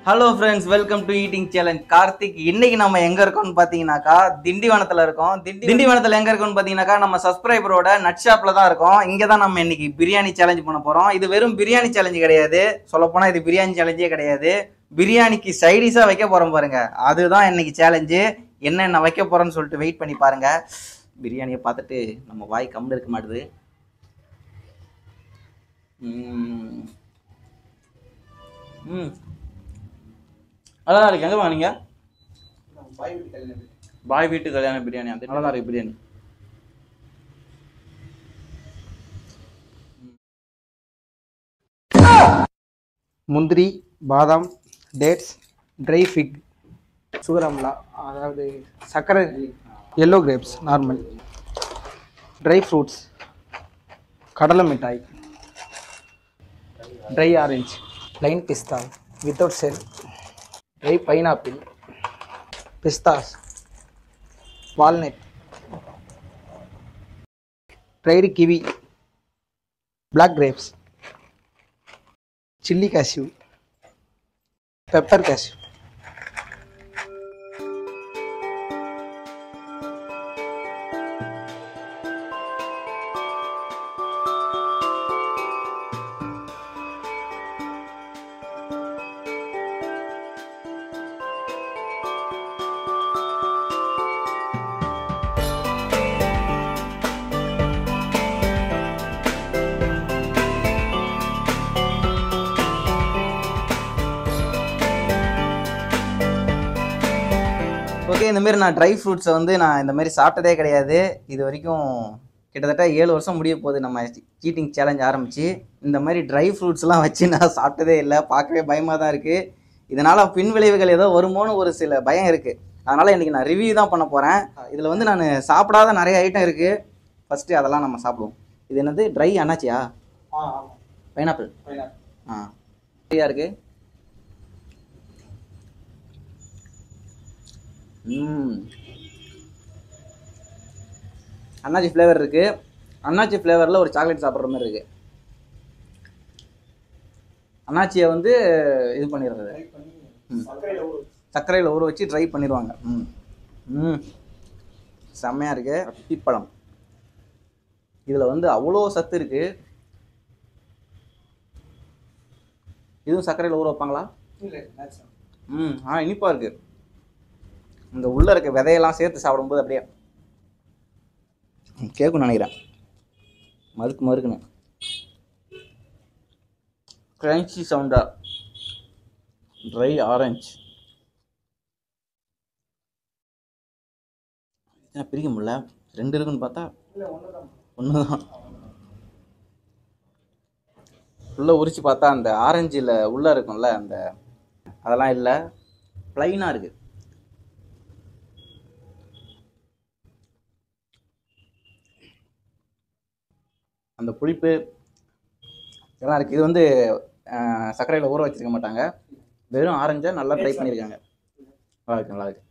Hello friends, welcome to eating challenge. Karthik, இன்னைக்கு நம்ம எங்க இருக்கோம்னு பாத்தீங்கன்னாக்கா திண்டிவனத்துல இருக்கோம். திண்டிவனத்துல எங்க இருக்கோம்னு பாத்தீங்கன்னாக்கா நம்ம சப்ஸ்கிரைபரோட நட் ஷாப்ல தான் இருக்கோம். இங்க தான் நம்ம இன்னைக்கு பிரியாணி சேலஞ்ச் பண்ண போறோம். இது வெறும் பிரியாணி சேலஞ்ச் கிடையாது, சொல்ல போனா இது பிரியாணி சேலஞ்சே கிடையாது. பிரியாணிக்கு சைடிஷா வைக்க போறோம் பாருங்க, அதுதான் இன்னைக்கு சேலஞ்சு. என்னென்ன வைக்க போறோம்னு சொல்லிட்டு வெயிட் பண்ணி பாருங்க. பிரியாணியை பார்த்துட்டு நம்ம வாய் கம்முன்னு இருக்க மாட்டுது. அதான் இருக்கு. எங்க வாங்க? பாய் வீட்டு கல்யாண பிரியாணி. அந்த நல்லா இருக்கு பிரியாணி. முந்திரி, பாதாம், dates, dry fig, sugar amla, அதாவது சர்க்கரை, yellow grapes normal, dry fruits, கடலை மிட்டாய், ட்ரை ஆரஞ்சு, ப்ளைன் பிஸ்தா வித்தவுட் செல், ட்ரை பைனாப்பிள், பிஸ்தாஸ், walnut, dried kiwi, black grapes, chilli cashew, pepper cashew. Okay, இந்த மாதிரி நான் ட்ரை ஃப்ரூட்ஸை வந்து நான் இந்த மாதிரி சாப்பிட்டதே கிடையாது இது வரைக்கும். கிட்டத்தட்ட 7 வருஷம் முடிய போகுது நம்ம சீட்டிங் சேலஞ்ச் ஆரம்பிச்சு. இந்த மாதிரி ட்ரை ஃப்ரூட்ஸ்லாம் வச்சு நான் சாப்பிட்டதே இல்லை. பார்க்கவே பயமாக தான் இருக்குது. இதனால் பின் விளைவுகள் ஏதோ வருமோன்னு ஒரு சில பயம் இருக்குது. அதனால் இன்றைக்கி நான் ரிவ்யூ தான் பண்ண போகிறேன். இதில் வந்து நான் சாப்பிடாத நிறைய ஐட்டம் இருக்குது. ஃபஸ்ட்டு அதெல்லாம் நம்ம சாப்பிடுவோம். இது என்னது? ட்ரை அன்னாச்சியா? பைனாப்பிள். சரியா இருக்குது. அன்னாச்சி ஃப்ளேவர் இருக்கு. அன்னாச்சி ஃப்ளேவரில் ஒரு சாக்லேட் சாப்பிட்ற மாதிரி இருக்கு. அன்னாச்சியை வந்து இது பண்ணிடுறது, சர்க்கரையில் ஊற வச்சு ட்ரை பண்ணிடுவாங்க. செம்மையாக இருக்கு. பீப்பழம், இதில் வந்து அவ்வளோ சத்து இருக்கு. இதுவும் சர்க்கரையில் ஊற வைப்பாங்களா? இனிப்பாக இருக்கு. இந்த உள்ள இருக்க விதையெல்லாம் சேர்த்து சாப்பிடும்போது அப்படியே கேட்கும்னு நினைக்கிறேன். மறுக்குன்னு கிரன்ச்சி சவுண்டா. ட்ரை ஆரஞ்சு பிரிக்க முடியல. 2 இருக்குன்னு பார்த்தா ஒன்று தான். உள்ள உரிச்சு பார்த்தா அந்த ஆரஞ்சில் உள்ள இருக்கும்ல, அந்த அதெல்லாம் இல்லை, ப்ளைனாக இருக்குது. அந்த புளிப்பு இதெல்லாம் இருக்குது. இது வந்து சர்க்கரையில் ஊற வச்சிருக்க மாட்டாங்க, வெறும் ஆரஞ்சை நல்லா ட்ரை பண்ணியிருக்காங்க. நல்லா இருக்கு.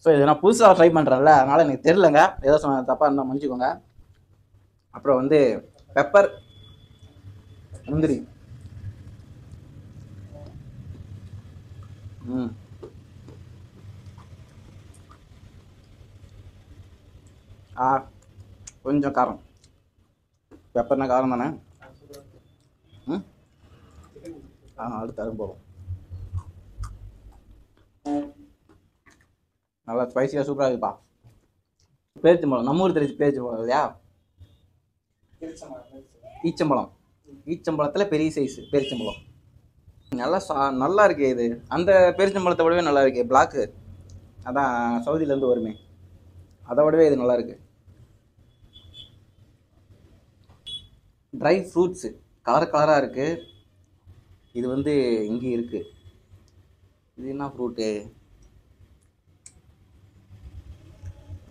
ஸோ இது நான் புதுசாக ட்ரை பண்ணுறேன்ல, அதனால் எனக்கு தெரிலங்க. ஏதோ தப்பாக இருந்தால் மன்னிச்சிக்கோங்க. அப்புறம் வந்து பெப்பர், முந்திரி. கொஞ்சம் காரம். பெப்பர்னா காரம் தானே. அடுத்து அது போகும். நல்லா ஸ்பைசியாக சூப்பராக இருக்குப்பா. பேரிச்சம்பழம், நம்ம ஊர் தெரிஞ்சு பேரிச்சம்பழம் இல்லையா? ஈச்சம்பழம். ஈச்சம்பழத்தில் பெரிய சைஸ் பேரிச்சம்பழம். நல்லா இருக்கு. இது அந்த பேரிச்சம்பழத்தை விடவே நல்லா இருக்கு. பிளாக்கு, அதான் சவுதியிலேருந்து வருமே, அதை விடவே இது நல்லா இருக்கு. ட்ரை ஃப்ரூட்ஸு கலராக இருக்கு. இது வந்து இங்கே இருக்கு. இது என்ன ஃப்ரூட்டு?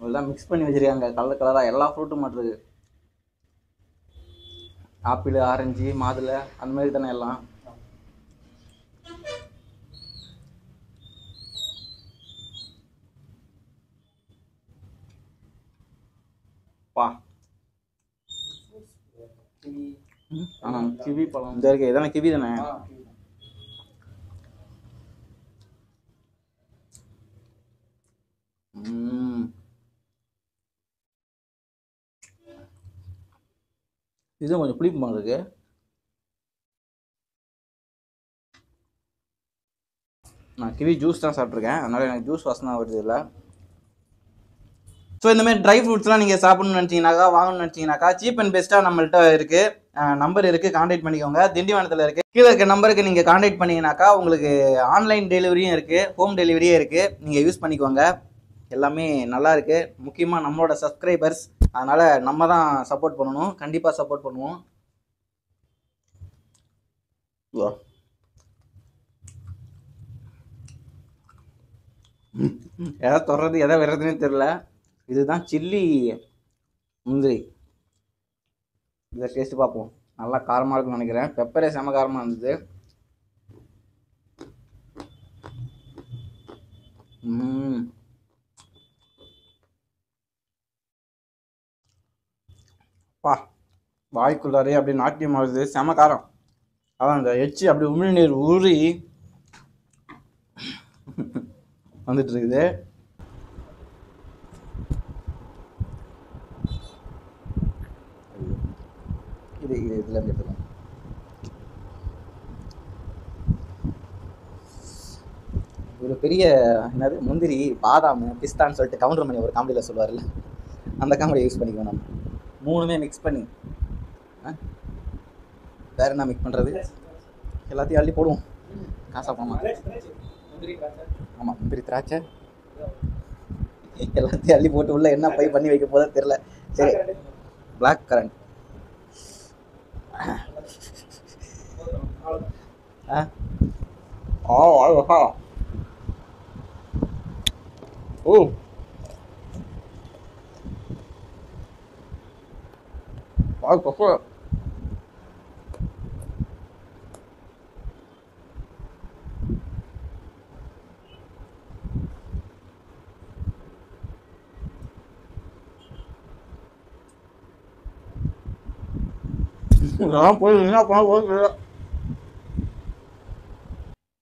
எல்லாம் மிக்ஸ் பண்ணி வச்சிருக்காங்க கலராக. எல்லா ஃப்ரூட்டும் மாட்டுறது. ஆப்பிள், ஆரஞ்சு, மாதுளை அந்த மாதிரி தானே எல்லாம். பா, கிவி பழம் இந்த இருக்கு. இதானே கிவி தானே? இது கொஞ்சம் புளிப்பு மாதிரி இருக்கு. நான் கிவி ஜூஸ் தான் சாப்பிட்ருக்கேன், அதனால எனக்கு ஜூஸ் வாசனை வருது இல்லை. ஸோ இந்தமாதிரி ட்ரை ஃப்ரூட்ஸ்லாம் நீங்கள் சாப்பிட்ணுன்னு நினச்சிங்கனாக்கா, வாங்கணும்னு நினச்சிங்கனாக்கா, சீப் அண்ட் பெஸ்ட்டாக நம்மள்ட்ட இருக்குது. நம்பர் இருக்குது, கான்டாக்ட் பண்ணிக்கோங்க. திண்டிவனத்தில் இருக்குது. கீழே இருக்க நம்பருக்கு நீங்கள் கான்டாக்ட் பண்ணிங்கனாக்கா உங்களுக்கு ஆன்லைன் டெலிவரியும் இருக்குது, ஹோம் டெலிவரியும் இருக்குது. நீங்கள் யூஸ் பண்ணிக்கோங்க. எல்லாமே நல்லா இருக்குது. முக்கியமாக நம்மளோட சப்ஸ்கிரைபர்ஸ், அதனால் நம்ம தான் சப்போர்ட் பண்ணணும். கண்டிப்பாக சப்போர்ட் பண்ணுவோம். எதை தொடர்றது எதை வர்றதுன்னே தெரில. இதுதான் சில்லி முந்திரி. இதை டேஸ்ட்டு பார்ப்போம். நல்லா காரமாக இருக்குன்னு நினைக்கிறேன். பெப்பரே செம காரமாக இருந்தது. பா, வாய்க்குள்ளாரே அப்படியே நாட்டியம் ஆகுது. செம காரம். அதான் அந்த எச்சி அப்படி உமிழ்நீர் ஊறி வந்துட்டு இருக்குது. இதுல இருந்து எடுத்துக்கலாம். ஒரு பெரிய என்னது முந்திரி, பாதாம், பிஸ்தான்னு சொல்லிட்டு கவுண்டர் மணி ஒரு காமெடியில் சொல்லுவார்ல, அந்த காமெடியை யூஸ் பண்ணிக்குவோம் நம்ம. மூணுமே மிக்ஸ் பண்ணி வேற என்ன மிக்ஸ் பண்ணுறது, எல்லாத்தையும் அள்ளி போடுவோம். காசா போமா. ஆமாம், முந்திரி திராட்சை எல்லாத்தையும் அள்ளி போட்டு உள்ள என்ன பை பண்ணி வைக்க போதோ தெரில. சரி, பிளாக் கரண்ட். ஓ, கொக்கோ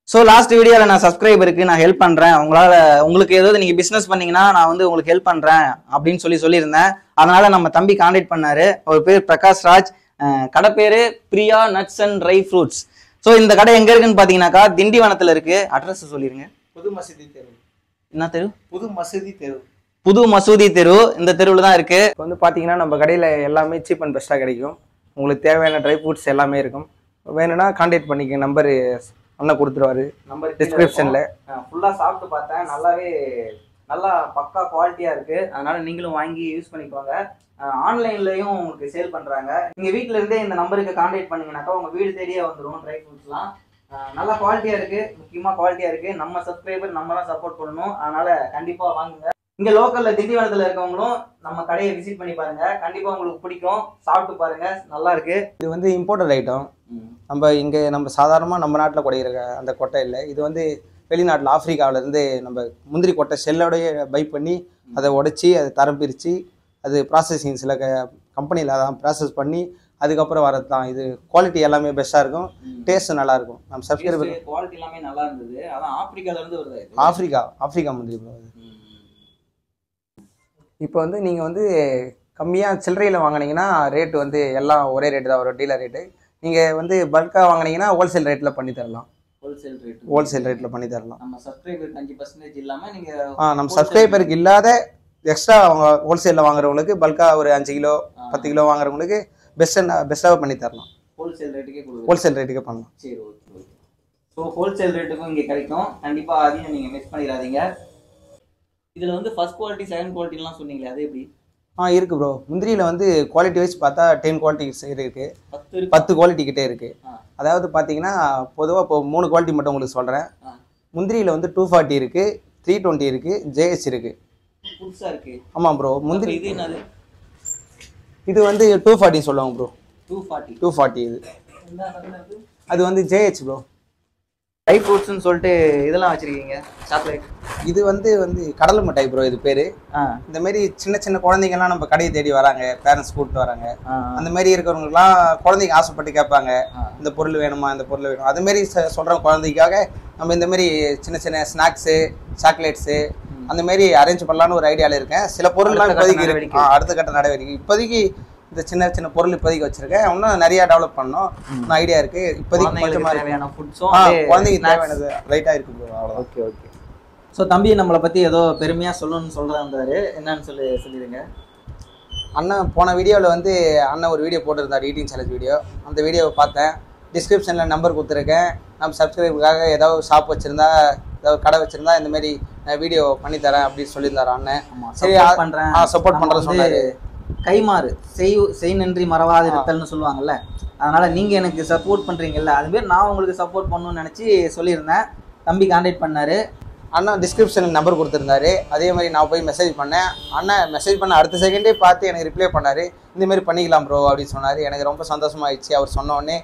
ஸோ லாஸ்ட் வீடியோவில் நான் சப்ஸ்கிரைபருக்கு நான் ஹெல்ப் பண்ணுறேன், உங்களுக்கு ஏதாவது நீங்கள் பிஸ்னஸ் பண்ணீங்கன்னா நான் வந்து உங்களுக்கு ஹெல்ப் பண்ணுறேன் அப்படின்னு சொல்லியிருந்தேன். அதனால் நம்ம தம்பி கான்டாக்ட் பண்ணார். அவர் பேர் பிரகாஷ் ராஜ். கடை பேர் Priya nuts and dry fruits. So இந்த கடை எங்கே இருக்குன்னு பார்த்தீங்கன்னாக்கா திண்டிவனத்தில் இருக்குது. அட்ரஸ் சொல்லிடுங்க. புது மசூதி தெரு. என்ன தெரு? புது மசூதி தெரு. புது மசூதி தெரு. இந்த தெருவில் தான் இருக்குது. இப்போ வந்து பார்த்தீங்கன்னா நம்ம கடையில் எல்லாமே சீப் அண்ட் பெஸ்ட்டாக கிடைக்கும். உங்களுக்கு தேவையான ட்ரை ஃப்ரூட்ஸ் எல்லாமே இருக்கும். வேணும்னா கான்டாக்ட் பண்ணிக்க. நம்பரு அண்ணன் கொடுத்துருவாரு நம்பர் டிஸ்கிரிப்ஷனில். ஃபுல்லாக சாப்பிட்டு பார்த்தேன். நல்லா பக்கா குவாலிட்டியாக இருக்குது. அதனால் நீங்களும் வாங்கி யூஸ் பண்ணிக்கோங்க. ஆன்லைன்லேயும் உங்களுக்கு சேல் பண்ணுறாங்க. நீங்கள் வீட்டில் இருந்தே இந்த நம்பருக்கு கான்டாக்ட் பண்ணிங்கனாக்கா உங்கள் வீடு தேடியே வந்துடும். ட்ரை ஃப்ரூட்ஸ்லாம் நல்லா குவாலிட்டியாக இருக்குது. முக்கியமாக குவாலிட்டியாக இருக்குது. நம்ம சப்ஸ்கிரைபர் நம்ம தான் சப்போர்ட் பண்ணணும். அதனால் கண்டிப்பாக வாங்குங்க. இங்கே லோக்கலில் திண்டிவனத்தில் இருக்கவங்களும் நம்ம கடையை விசிட் பண்ணி பாருங்கள். கண்டிப்பாக உங்களுக்கு பிடிக்கும். சாப்பிட்டு பாருங்கள், நல்லா இருக்குது. இது வந்து இம்போர்ட்டட் ஐட்டம். நம்ம சாதாரணமாக நம்ம நாட்டில் குடையிற அந்த கொட்டை இல்லை. இது வந்து வெளிநாட்டில் ஆப்பிரிக்காவிலேருந்து நம்ம முந்திரி கொட்டை செல்லோடைய பை பண்ணி அதை உடைச்சி அதை தரம் பிரித்து அது ப்ராசஸிங் சில கம்பெனியில் அதான் ப்ராசஸ் பண்ணி அதுக்கப்புறம் வரது தான். இது குவாலிட்டி எல்லாமே பெஸ்ட்டாக இருக்கும். டேஸ்ட்டு நல்லாயிருக்கும். நம்ம சப்ஸ்கிரைபர் குவாலிட்டி எல்லாமே நல்லா இருந்தது. அதான் ஆப்பிரிக்காவிலேருந்து வருது. ஆப்பிரிக்கா முந்திரி ப்ரோ. இப்போ வந்து நீங்கள் வந்து கம்மியாக சில்லறையில் வாங்கினீங்கன்னா ரேட்டு வந்து எல்லாம் ஒரே ரேட்டு தான் வரும், டீலர் ரேட்டு. நீங்கள் வந்து பல்காக வாங்கினீங்கன்னா ஹோல்சேல் ரேட்டில் பண்ணி தரலாம். ஹோல்சேல் ரேட்டில் பண்ணி தரலாம். நம்ம சப்ஸ்கிரைபருக்கு 5% இல்லாமல் நீங்கள் நம்ம சப்ஸ்கிரைபருக்கு இல்லாத எக்ஸ்ட்ரா அவங்க ஹோல்சேலில் வாங்குறவங்களுக்கு பல்காக ஒரு 5 கிலோ 10 கிலோ வாங்குறவங்களுக்கு பெஸ்ட்டாக பண்ணி தரலாம். ஹோல்சேல் ரேட்டுக்கே பண்ணலாம். சரி, ஓகே. ஸோ ஹோல்சேல் ரேட்டுக்கும் இங்கே கிடைக்கும். கண்டிப்பாக அதையும் நீங்கள் மிஸ் பண்ணிடாதீங்க. இதில் வந்து ஃபர்ஸ்ட் குவாலிட்டி செகண்ட் குவாலிட்டிலாம் சொன்னீங்களே, அது எப்படி? இருக்குது ப்ரோ. முந்திரியில் வந்து குவாலிட்டி வைஸ் பார்த்தா 10 குவாலிட்டிஸ் இருக்குது. 10 குவாலிட்டி கிட்டே இருக்குது. அதாவது பார்த்தீங்கன்னா பொதுவாக இப்போ 3 குவாலிட்டி மட்டும் உங்களுக்கு சொல்கிறேன். முந்திரியில் வந்து 240 இருக்குது, 320 இருக்குது, ஜேஎஸ் இருக்குது. புதுசாக இருக்குது. ஆமாம் ப்ரோ. முந்திரி இது என்னது? இது வந்து 240 சொல்லுவாங்க ப்ரோ. 240 இது. அது வந்து ஜேஹெச் ப்ரோ. ட்ரை ஃப்ரூட்ஸ்னு சொல்லிட்டு இதெல்லாம் வச்சுருக்கீங்க. சாக்லேட் இது வந்து கடலை மிட்டாய் ப்ரோ. இது பேர். இந்த மாதிரி சின்ன சின்ன குழந்தைங்கலாம் நம்ம கடையை தேடி வராங்க, பேரண்ட்ஸ் கூப்பிட்டு வராங்க. அந்த மாதிரி இருக்கிறவங்களுக்குலாம் குழந்தைங்க ஆசைப்பட்டு கேட்பாங்க, இந்த பொருள் வேணுமா, இந்த பொருள் வேணும். அதுமாரி சொல்கிற குழந்தைக்காக நம்ம இந்த மாதிரி சின்ன சின்ன ஸ்நாக்ஸு, சாக்லேட்ஸு அந்த மாதிரி அரேஞ்ச் பண்ணலான்னு ஒரு ஐடியாவில் இருக்கேன். சில பொருள்லாம் இப்போதைக்கு இருக்கு. அடுத்த கட்ட நடவடிக்கை இப்போதைக்கு இந்த சின்ன சின்ன பொருள் இப்போதைக்கு வச்சிருக்கேன். இன்னும் நிறைய டெவலப் பண்ணணும் இன்னும் ஐடியா இருக்கு. இப்போதைக்கு தேவையான ஃபுட்ஸும் குழந்தைக்கு தேவையானது ரைட்டா இருக்கு ப்ரோ. அவ்வளோ. Okay okay. ஸோ தம்பி நம்மளை பற்றி ஏதோ பெருமையாக சொல்லணும்னு சொல்கிறாரு, என்னன்னு சொல்லிடுங்க. அண்ணன் போன வீடியோவில் வந்து அண்ணன் ஒரு வீடியோ போட்டிருந்தார், ஈட்டிங் சேலஞ்ச் வீடியோ. அந்த வீடியோவை பார்த்தேன். டிஸ்கிரிப்ஷனில் நம்பர் கொடுத்துருக்கேன். நம்ம சப்ஸ்கிரைபுக்காக ஏதாவது ஷாப் வச்சுருந்தா, ஏதாவது கடை வச்சுருந்தா இந்தமாரி நான் வீடியோ பண்ணித்தரேன் அப்படின்னு சொல்லியிருந்தார் அண்ணன். சரி பண்ணுறேன், சப்போர்ட் பண்ணுறேன் சொன்னார். கைமாறு செய் நன்றி மறவாது இருத்தல்னு சொல்லுவாங்கல்ல, அதனால் நீங்கள் எனக்கு சப்போர்ட் பண்ணுறீங்கல்ல, அதுமாரி நான் உங்களுக்கு சப்போர்ட் பண்ணணும்னு நினச்சி சொல்லியிருந்தேன். தம்பி கான்டாக்ட் பண்ணார். அண்ணன் டிஸ்கிரிப்ஷனில் நம்பர் கொடுத்துருந்தாரு. அதே மாதிரி நான் போய் மெசேஜ் பண்ணேன். அண்ணன் மெசேஜ் பண்ண அடுத்த செகண்டே பார்த்து எனக்கு ரிப்ளை பண்ணார். இந்தமாரி பண்ணிக்கலாம் ப்ரோ அப்படின்னு சொன்னார். எனக்கு ரொம்ப சந்தோஷமாகிடுச்சு. அவர் சொன்னோடனே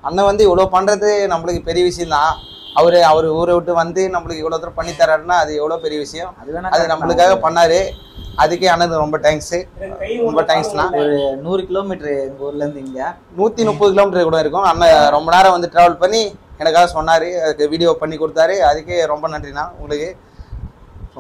அண்ணன் வந்து இவ்வளோ பண்ணுறது நம்மளுக்கு பெரிய விஷயம் தான். அவர் ஊரை விட்டு வந்து நம்மளுக்கு இவ்வளோ தூரம் பண்ணி தர்றாருன்னா அது எவ்வளோ பெரிய விஷயம். அது நம்மளுக்காக பண்ணார். அதுக்கே அண்ணனுக்கு ரொம்ப தேங்க்ஸு. ரொம்ப தேங்க்ஸ்ண்ணா. ஒரு 100 கிலோமீட்டரு எங்கள் ஊர்லேருந்து இங்கே 130 கிலோமீட்டர் கூட இருக்கும். அண்ணன் ரொம்ப நேரம் வந்து ட்ராவல் பண்ணி எனக்காக சொன்னார். அதுக்கு வீடியோ பண்ணி கொடுத்தாரு. அதுக்கே ரொம்ப நன்றிண்ணா உங்களுக்கு.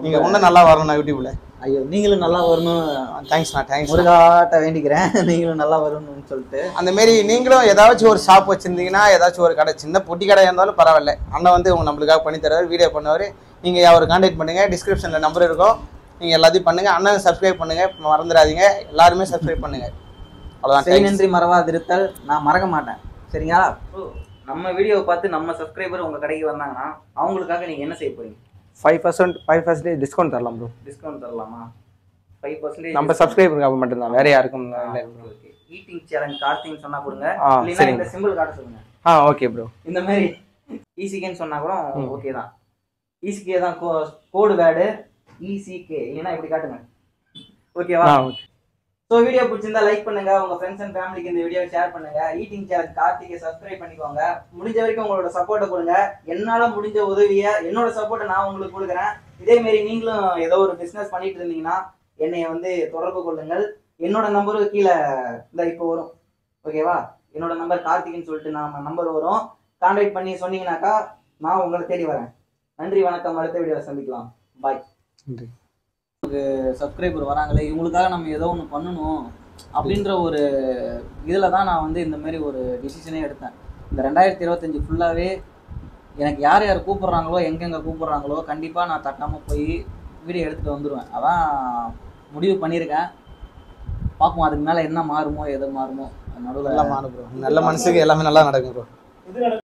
நீங்கள் இன்னும் நல்லா வரணும்ண்ணா யூடியூப்பில். ஐயோ நீங்களும் நல்லா வரணும். தேங்க்ஸ்ண்ணா. தேங்க்ஸ். முருகாட்ட வேண்டிக்கிறேன் நீங்களும் நல்லா வரணும்னு சொல்லிட்டு. அந்தமாரி நீங்களும் ஏதாச்சும் ஒரு ஷாப் வச்சுருந்தீங்கன்னா, ஏதாச்சும் ஒரு கடை சின்ன பொட்டி கடையாக இருந்தாலும் பரவாயில்ல, அண்ணன் வந்து நம்மளுக்காக பண்ணி தருவார், வீடியோ பண்ணுவார். நீங்கள் அவர் கான்டாக்ட் பண்ணுங்கள். டிஸ்கிரிப்ஷனில் நம்பர் இருக்கும். நீங்கள் எல்லாத்தையும் பண்ணுங்கள். அண்ணன் சப்ஸ்கிரைப் பண்ணுங்கள், மறந்துடாதீங்க. எல்லாருமே சப்ஸ்கிரைப் பண்ணுங்கள். அவ்வளோதான். செய் நன்றி மறவாதிருத்தல். நான் மறக்க மாட்டேன். சரிங்களா? நம்ம வீடியோவை பார்த்து நம்ம சப்ஸ்கிரைபர் உங்கள் கடைக்கு வந்தாங்கன்னா அவங்களுக்காக நீங்கள் என்ன செய்ய போகிறீங்க? 5% டிஸ்கவுண்ட் தரலாம் ப்ரோ. டிஸ்கவுண்ட் தரலாமா? 5% நம்ம சப்ஸ்கிரைபருக்கு மட்டும்தான், வேற யாருக்கும். ஈட்டிங் சேலஞ்ச் கார்த்தின்னு சொன்னா கொடுங்க, இல்லைன்னா இந்த சிம்பிள் காட்ட சொல்லுங்க. Okay bro. இந்த மாதிரி ஈசிகேன்னு சொன்னா கூட ஓகே தான். ஈசிகே தான் கோடு வேர்டு, ஈசிகே இல்லைன்னா இப்படி காட்டுங்க. ஓகேவா? ஸோ வீடியோ பிடிச்சிருந்தா லைக் பண்ணுங்க, உங்க ஃப்ரெண்ட்ஸ் அண்ட் ஃபேமிலிக்கு இந்த வீடியோ ஷேர் பண்ணுங்க. ஈட்டிங் சேலஞ்ச் கார்த்திகை சப்ஸ்கிரைப் பண்ணிக்கோங்க. முடிஞ்ச வரைக்கும் உங்களோட சப்போர்ட்டை கொடுங்க. என்னால முடிஞ்ச உதவியை, என்னோட சப்போர்ட்டை நான் உங்களுக்கு கொடுக்குறேன். இதே மாதிரி நீங்களும் ஏதோ ஒரு பிஸ்னஸ் பண்ணிட்டு இருந்தீங்கன்னா என்னை வந்து தொடர்பு கொள்ளுங்கள். என்னோட நம்பரும் கீழே இந்த இப்போ வரும். ஓகேவா? என்னோட நம்பர் கார்த்திக்னு சொல்லிட்டு நம்ம நம்பர் வரும். கான்டாக்ட் பண்ணி சொன்னீங்கன்னாக்கா நான் உங்களை தேடி வரேன். நன்றி, வணக்கம். அடுத்த வீடியோவை சந்திக்கலாம். பாய். நன்றி. சப்ஸ்கிரைபர் வராங்களே, இவங்களுக்காக நம்ம ஏதோ ஒன்று பண்ணணும் அப்படின்ற ஒரு இதில் தான் நான் வந்து இந்த மாதிரி ஒரு டிசிஷனே எடுத்தேன். இந்த 2025 ஃபுல்லாகவே எனக்கு யார் யார் கூப்பிட்றாங்களோ, எங்கெங்கே கூப்பிட்றாங்களோ கண்டிப்பாக நான் தட்டாமல் போய் வீடியோ எடுத்துகிட்டு வந்துடுவேன். அதான் முடிவு பண்ணியிருக்கேன். பார்ப்போம் அதுக்கு மேலே என்ன மாறுமோ எது மாறுமோ. நடுவில் நல்லா மாறும் ப்ரோ. நல்ல மனசுக்கு எல்லாமே நல்லா நடக்கும் ப்ரோ.